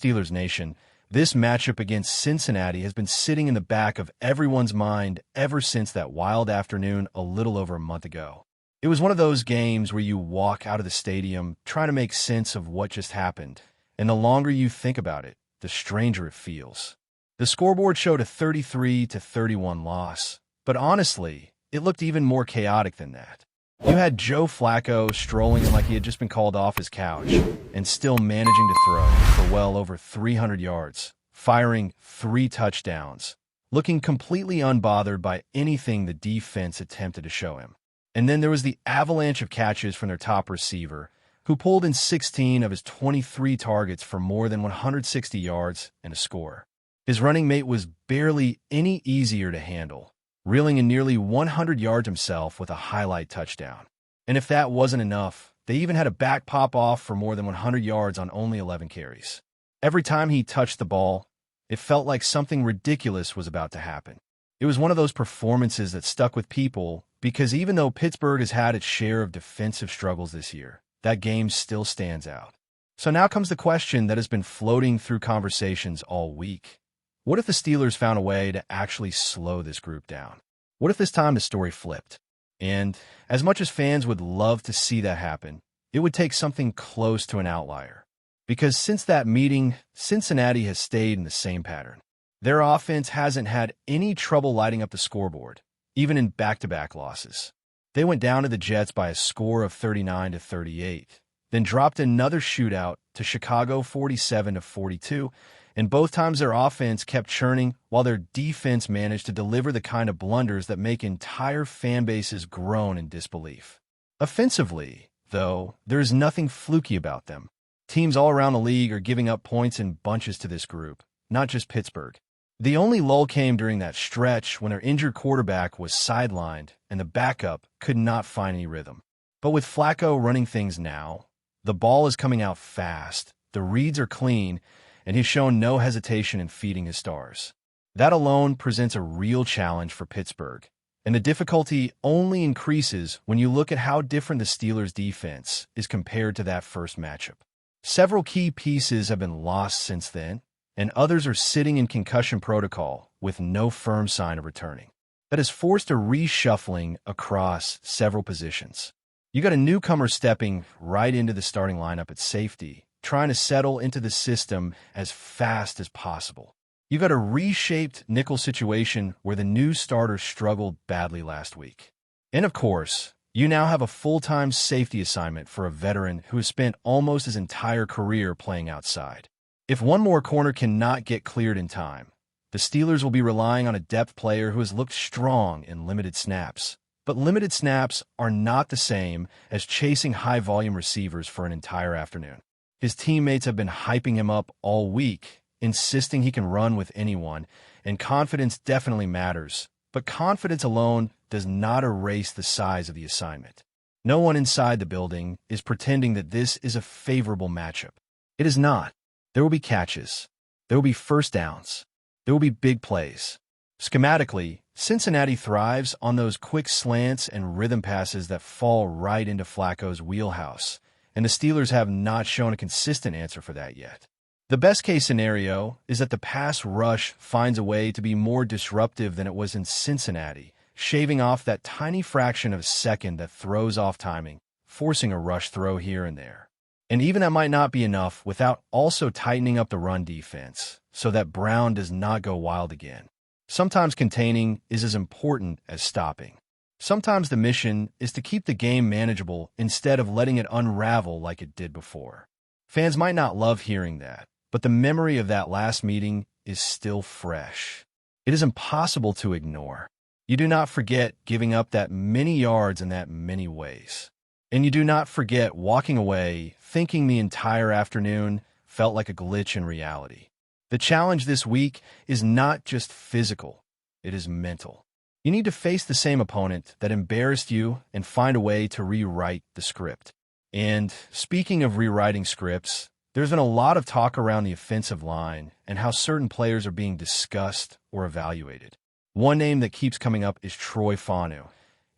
Steelers Nation, this matchup against Cincinnati has been sitting in the back of everyone's mind ever since that wild afternoon a little over a month ago. It was one of those games where you walk out of the stadium trying to make sense of what just happened, and the longer you think about it, the stranger it feels. The scoreboard showed a 33-31 loss, but honestly, it looked even more chaotic than that. You had Joe Flacco strolling in like he had just been called off his couch and still managing to throw for well over 300 yards, firing 3 touchdowns, looking completely unbothered by anything the defense attempted to show him. And then there was the avalanche of catches from their top receiver, who pulled in 16 of his 23 targets for more than 160 yards and a score. His running mate was barely any easier to handle, reeling in nearly 100 yards himself with a highlight touchdown. And if that wasn't enough, they even had a back pop off for more than 100 yards on only 11 carries. Every time he touched the ball, it felt like something ridiculous was about to happen. It was one of those performances that stuck with people because even though Pittsburgh has had its share of defensive struggles this year, that game still stands out. So now comes the question that has been floating through conversations all week. What if the Steelers found a way to actually slow this group down? What if this time the story flipped? And as much as fans would love to see that happen, it would take something close to an outlier. Because since that meeting, Cincinnati has stayed in the same pattern. Their offense hasn't had any trouble lighting up the scoreboard, even in back-to-back losses. They went down to the Jets by a score of 39-38, then dropped another shootout to Chicago 47-42, and both times their offense kept churning while their defense managed to deliver the kind of blunders that make entire fan bases groan in disbelief. Offensively, though, there is nothing fluky about them. Teams all around the league are giving up points in bunches to this group, not just Pittsburgh. The only lull came during that stretch when their injured quarterback was sidelined and the backup could not find any rhythm. But with Flacco running things now, the ball is coming out fast, the reads are clean, and he's shown no hesitation in feeding his stars. That alone presents a real challenge for Pittsburgh, and the difficulty only increases when you look at how different the Steelers' defense is compared to that first matchup. Several key pieces have been lost since then, and others are sitting in concussion protocol with no firm sign of returning. That has forced a reshuffling across several positions. You got a newcomer stepping right into the starting lineup at safety, trying to settle into the system as fast as possible. You got a reshaped nickel situation where the new starter struggled badly last week. And of course, you now have a full-time safety assignment for a veteran who has spent almost his entire career playing outside. If one more corner cannot get cleared in time, the Steelers will be relying on a depth player who has looked strong in limited snaps. But limited snaps are not the same as chasing high-volume receivers for an entire afternoon. His teammates have been hyping him up all week, insisting he can run with anyone, and confidence definitely matters. But confidence alone does not erase the size of the assignment. No one inside the building is pretending that this is a favorable matchup. It is not. There will be catches. There will be first downs. There will be big plays. Schematically, Cincinnati thrives on those quick slants and rhythm passes that fall right into Flacco's wheelhouse, and the Steelers have not shown a consistent answer for that yet. The best-case scenario is that the pass rush finds a way to be more disruptive than it was in Cincinnati, shaving off that tiny fraction of a second that throws off timing, forcing a rush throw here and there. And even that might not be enough without also tightening up the run defense so that Brown does not go wild again. Sometimes containing is as important as stopping. Sometimes the mission is to keep the game manageable instead of letting it unravel like it did before. Fans might not love hearing that, but the memory of that last meeting is still fresh. It is impossible to ignore. You do not forget giving up that many yards in that many ways. And you do not forget walking away thinking the entire afternoon felt like a glitch in reality. The challenge this week is not just physical, it is mental. You need to face the same opponent that embarrassed you and find a way to rewrite the script. And speaking of rewriting scripts, there's been a lot of talk around the offensive line and how certain players are being discussed or evaluated. One name that keeps coming up is Troy Faunu.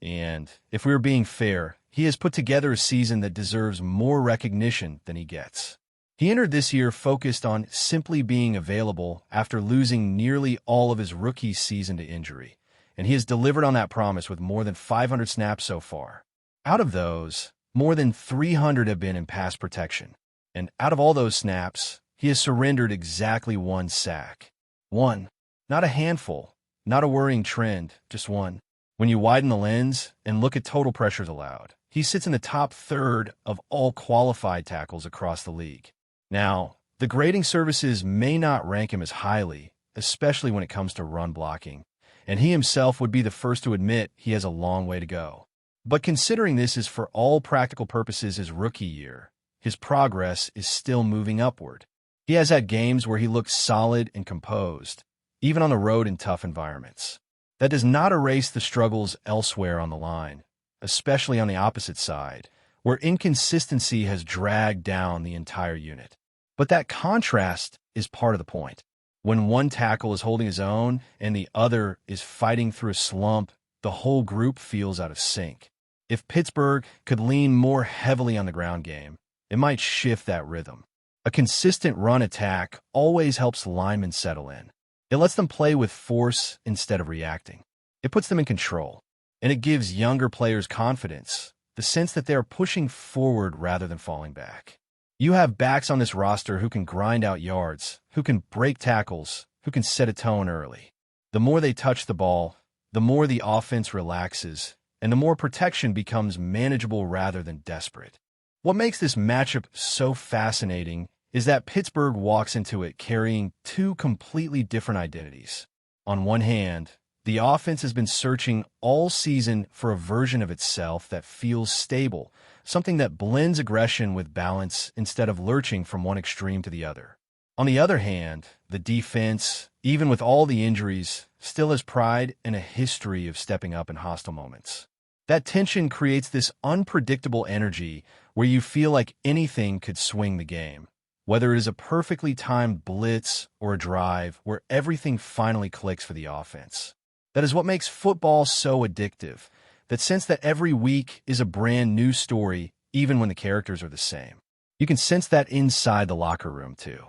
And if we were being fair, he has put together a season that deserves more recognition than he gets. He entered this year focused on simply being available after losing nearly all of his rookie season to injury, and he has delivered on that promise with more than 500 snaps so far. Out of those, more than 300 have been in pass protection, and out of all those snaps, he has surrendered exactly one sack. One. Not a handful, not a worrying trend, just one. When you widen the lens and look at total pressures allowed, he sits in the top third of all qualified tackles across the league. Now, the grading services may not rank him as highly, especially when it comes to run blocking, and he himself would be the first to admit he has a long way to go. But considering this is for all practical purposes his rookie year, his progress is still moving upward. He has had games where he looks solid and composed, even on the road in tough environments. That does not erase the struggles elsewhere on the line, especially on the opposite side, where inconsistency has dragged down the entire unit. But that contrast is part of the point. When one tackle is holding his own and the other is fighting through a slump, the whole group feels out of sync. If Pittsburgh could lean more heavily on the ground game, it might shift that rhythm. A consistent run attack always helps linemen settle in. It lets them play with force instead of reacting. It puts them in control, and it gives younger players confidence, the sense that they're pushing forward rather than falling back. You have backs on this roster who can grind out yards, who can break tackles, who can set a tone early. The more they touch the ball, the more the offense relaxes, and the more protection becomes manageable rather than desperate. What makes this matchup so fascinating is that Pittsburgh walks into it carrying two completely different identities. On one hand, the offense has been searching all season for a version of itself that feels stable, something that blends aggression with balance instead of lurching from one extreme to the other. On the other hand, the defense, even with all the injuries, still has pride and a history of stepping up in hostile moments. That tension creates this unpredictable energy where you feel like anything could swing the game. Whether it is a perfectly timed blitz or a drive where everything finally clicks for the offense. That is what makes football so addictive, that sense that every week is a brand new story, even when the characters are the same. You can sense that inside the locker room, too.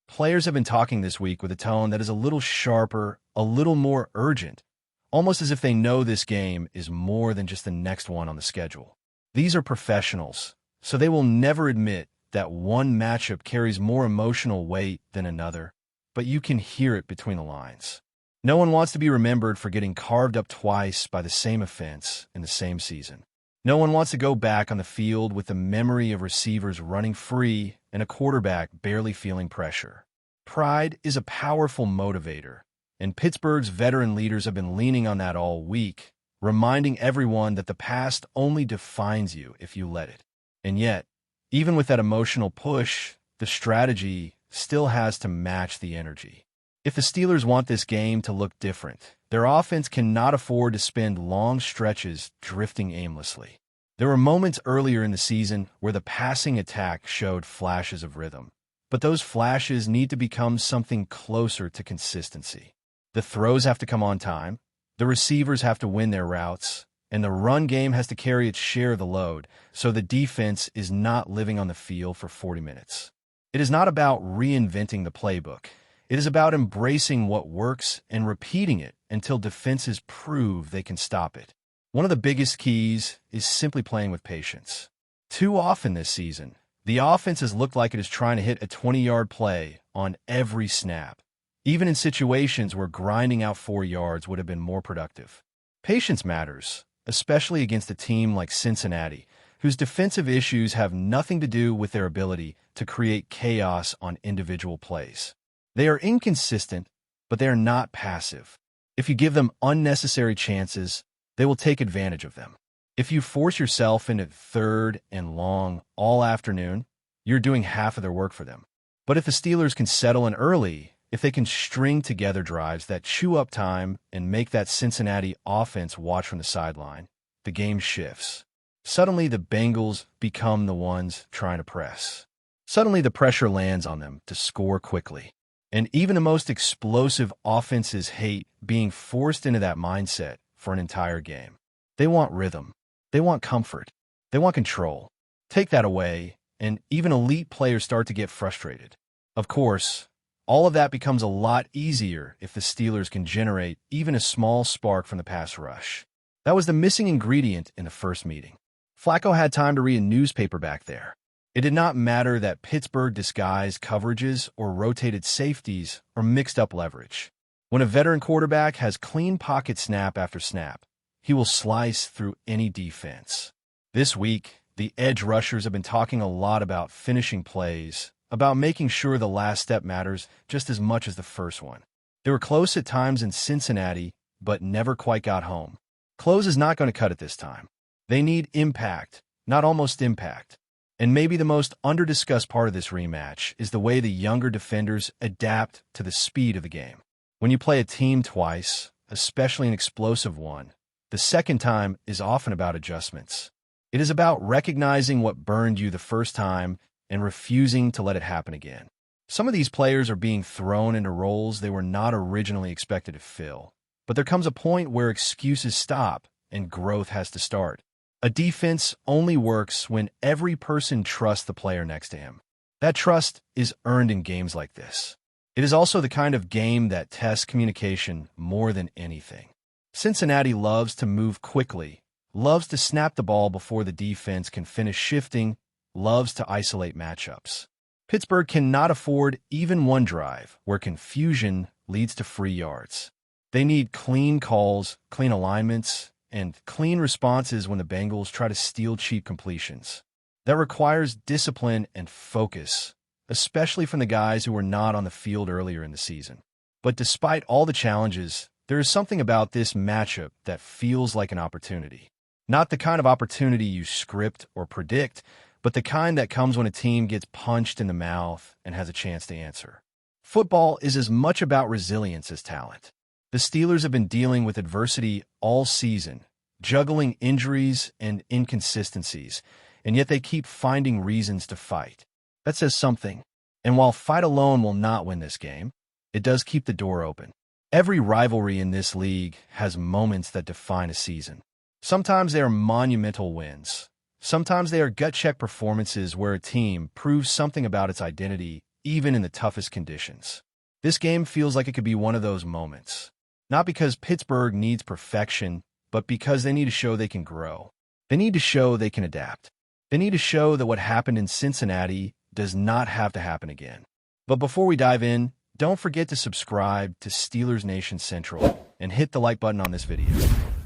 Players have been talking this week with a tone that is a little sharper, a little more urgent, almost as if they know this game is more than just the next one on the schedule. These are professionals, so they will never admit that one matchup carries more emotional weight than another, but you can hear it between the lines. No one wants to be remembered for getting carved up twice by the same offense in the same season. No one wants to go back on the field with the memory of receivers running free and a quarterback barely feeling pressure. Pride is a powerful motivator, and Pittsburgh's veteran leaders have been leaning on that all week, reminding everyone that the past only defines you if you let it. And yet, even with that emotional push, the strategy still has to match the energy. If the Steelers want this game to look different, their offense cannot afford to spend long stretches drifting aimlessly. There were moments earlier in the season where the passing attack showed flashes of rhythm, but those flashes need to become something closer to consistency. The throws have to come on time, the receivers have to win their routes, and the run game has to carry its share of the load, so the defense is not living on the field for 40 minutes. It is not about reinventing the playbook. It is about embracing what works and repeating it until defenses prove they can stop it. One of the biggest keys is simply playing with patience. Too often this season, the offense has looked like it is trying to hit a 20-yard play on every snap, even in situations where grinding out 4 yards would have been more productive. Patience matters, especially against a team like Cincinnati, whose defensive issues have nothing to do with their ability to create chaos on individual plays. They are inconsistent, but they are not passive. If you give them unnecessary chances, they will take advantage of them. If you force yourself into third and long all afternoon, you're doing half of their work for them. But if the Steelers can settle in early, if they can string together drives that chew up time and make that Cincinnati offense watch from the sideline, the game shifts. Suddenly, the Bengals become the ones trying to press. Suddenly, the pressure lands on them to score quickly. And even the most explosive offenses hate being forced into that mindset for an entire game. They want rhythm. They want comfort. They want control. Take that away, and even elite players start to get frustrated. Of course, all of that becomes a lot easier if the Steelers can generate even a small spark from the pass rush. That was the missing ingredient in the first meeting. Flacco had time to read a newspaper back there. It did not matter that Pittsburgh disguised coverages or rotated safeties or mixed up leverage. When a veteran quarterback has clean pocket snap after snap, he will slice through any defense. This week, the edge rushers have been talking a lot about finishing plays, about making sure the last step matters just as much as the first one. They were close at times in Cincinnati, but never quite got home. Close is not going to cut it this time. They need impact, not almost impact. And maybe the most under-discussed part of this rematch is the way the younger defenders adapt to the speed of the game. When you play a team twice, especially an explosive one, the second time is often about adjustments. It is about recognizing what burned you the first time and refusing to let it happen again. Some of these players are being thrown into roles they were not originally expected to fill. But there comes a point where excuses stop and growth has to start. A defense only works when every person trusts the player next to him. That trust is earned in games like this. It is also the kind of game that tests communication more than anything. Cincinnati loves to move quickly, loves to snap the ball before the defense can finish shifting, loves to isolate matchups. Pittsburgh cannot afford even one drive where confusion leads to free yards. They need clean calls, clean alignments, and clean responses when the Bengals try to steal cheap completions. That requires discipline and focus, especially from the guys who were not on the field earlier in the season. But despite all the challenges, there is something about this matchup that feels like an opportunity. Not the kind of opportunity you script or predict, but the kind that comes when a team gets punched in the mouth and has a chance to answer. Football is as much about resilience as talent. The Steelers have been dealing with adversity all season, juggling injuries and inconsistencies, and yet they keep finding reasons to fight. That says something. And while fight alone will not win this game, it does keep the door open. Every rivalry in this league has moments that define a season. Sometimes they are monumental wins. Sometimes they are gut-check performances where a team proves something about its identity, even in the toughest conditions. This game feels like it could be one of those moments. Not because Pittsburgh needs perfection, but because they need to show they can grow. They need to show they can adapt. They need to show that what happened in Cincinnati does not have to happen again. But before we dive in, don't forget to subscribe to Steelers Nation Central and hit the like button on this video.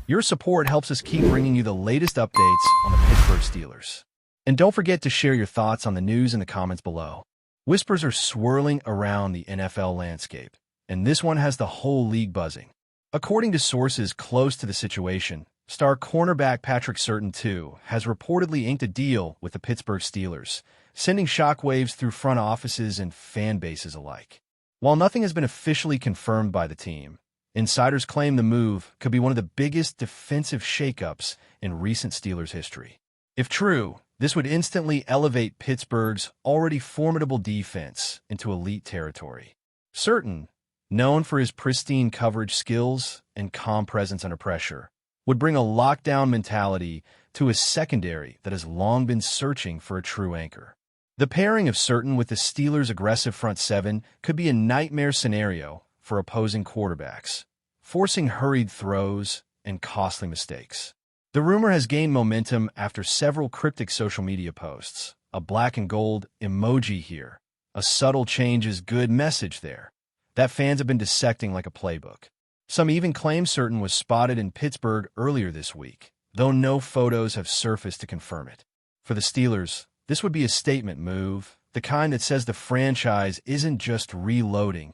Your support helps us keep bringing you the latest updates on the Pittsburgh Steelers. And don't forget to share your thoughts on the news in the comments below. Whispers are swirling around the NFL landscape, and this one has the whole league buzzing. According to sources close to the situation, star cornerback Patrick Surtain II has reportedly inked a deal with the Pittsburgh Steelers, sending shockwaves through front offices and fan bases alike. While nothing has been officially confirmed by the team, insiders claim the move could be one of the biggest defensive shakeups in recent Steelers history. If true, this would instantly elevate Pittsburgh's already formidable defense into elite territory. Surtain, known for his pristine coverage skills and calm presence under pressure, would bring a lockdown mentality to a secondary that has long been searching for a true anchor. The pairing of Surtain with the Steelers' aggressive front seven could be a nightmare scenario for opposing quarterbacks, forcing hurried throws and costly mistakes. The rumor has gained momentum after several cryptic social media posts, a black and gold emoji here, a subtle change is good message there, that fans have been dissecting like a playbook. Some even claim Surtain was spotted in Pittsburgh earlier this week, though no photos have surfaced to confirm it. For the Steelers, this would be a statement move, the kind that says the franchise isn't just reloading,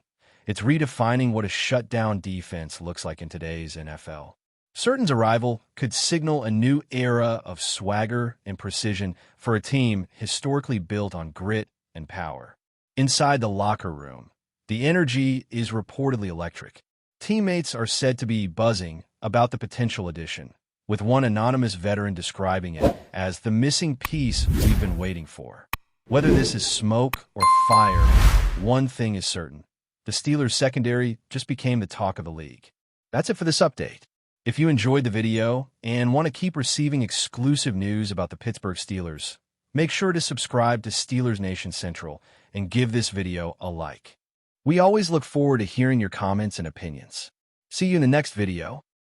it's redefining what a shutdown defense looks like in today's NFL. Surtain's arrival could signal a new era of swagger and precision for a team historically built on grit and power. Inside the locker room, the energy is reportedly electric. Teammates are said to be buzzing about the potential addition, with one anonymous veteran describing it as the missing piece we've been waiting for. Whether this is smoke or fire, one thing is certain. The Steelers' secondary just became the talk of the league. That's it for this update. If you enjoyed the video and want to keep receiving exclusive news about the Pittsburgh Steelers, Make sure to subscribe to Steelers Nation Central and give this video a like. We always look forward to hearing your comments and opinions. See you in the next video.